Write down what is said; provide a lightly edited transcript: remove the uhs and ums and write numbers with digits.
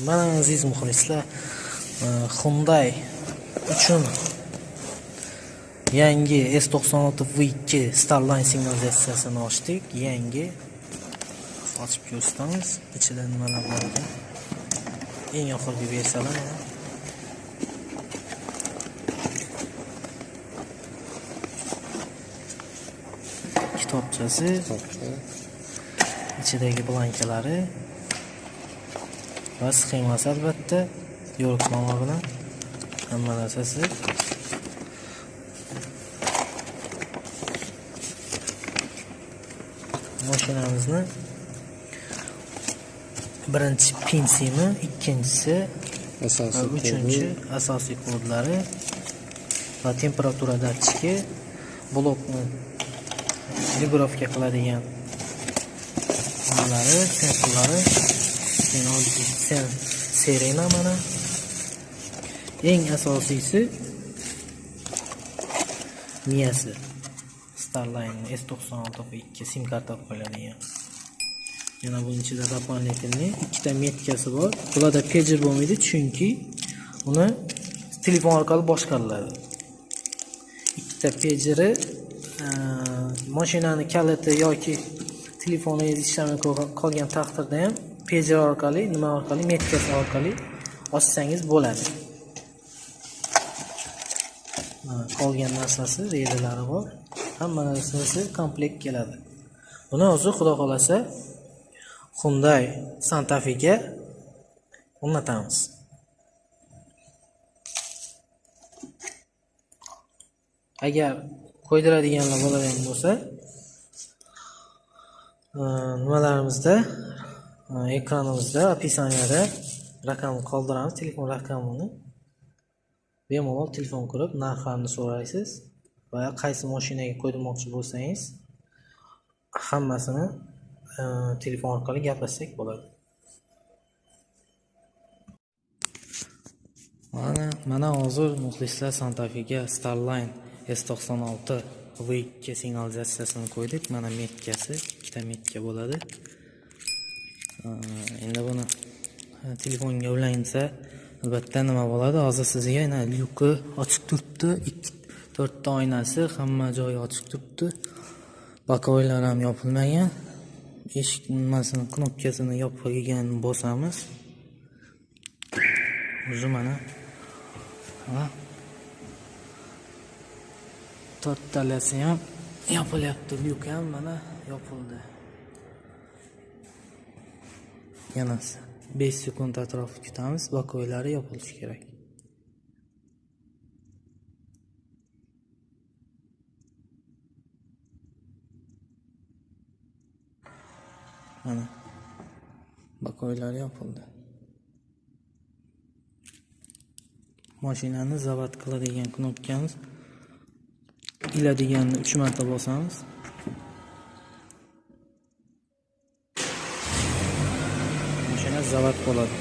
Mana aziz muxlislar, Hyundai uchun yangi S96 V2 Starline signalizatsiyasini ochdik. Yangi ochib ko'rsatamiz. Ichida nimalar bor ekan. Eng oxirgi versiyalar. Kitobchasi, ichidagi blankalari va sxemasi, albatta yo'riqnoma bilan hamma narsasi. Mashinamizni birinchi pinsimi, ikkinchisi uchinchi asosiy kodlari va temperatura datchiki, blokni regulovka qiladigan nimalari, sensorlari, sirena mana. Eng asosiysi miyasi. Starline S96 V2 sim karta qo'yiladigan. Yana buning ichida doполнительный ikkita metkasi bor. Bularda pager bo'lmaydi, chunki uni telefon orqali boshqariladi. Ikkita pageri mashinani kaliti yoki telefoningiz ishlamay qolgan taqdirda ham pager orqali, nima orqali, metkasi orqali ochsangiz bo'ladi. Qolgan narsasi, relilari bor. Hamma narsasi komplekt keladi. Buni hozir xudo xolasa Hyundai Santa Fe ga o'rnatamiz. Agar qo'ydiradiganlar bo'ladigan bo'lsa, nimalarimizda, ekranimizda, opisaniyada raqamni qoldiramiz, telefon raqamini. Bemalol telefon qilib, narxlarini so'raysiz va qaysi mashinaga qo'ydirmoqchi bo'lsangiz, hammasini telefon orqali gaplashsak bo'ladi. Mana hozir muxlislar Santa Fe ga Starline S96 V2 signalizatsiyasini qo'ydik. Mana metkasi, ikkita metka bo'ladi. Endi buni telefonga ulansa, albatta nima bo'ladi? Hozir sizga yana lyuki ochiq turibdi, 4 ta oynasi, hamma joyi ochiq turibdi. Bakoylar ham yopilmagan. Eshik nimasini, knopkasini yopilgan bosamiz. O'zi mana 4 talasi ham yopilyapti, lyuk ham mana yopildi. Yana 5 sekund atrofi kutamiz, bakoylari yopilishi kerak. Mana bakoylari yopildi. Mashinani zavat qiladigan knopkamiz, iladiganni 3 marta bosamiz. Mashina zavat bo'ladi.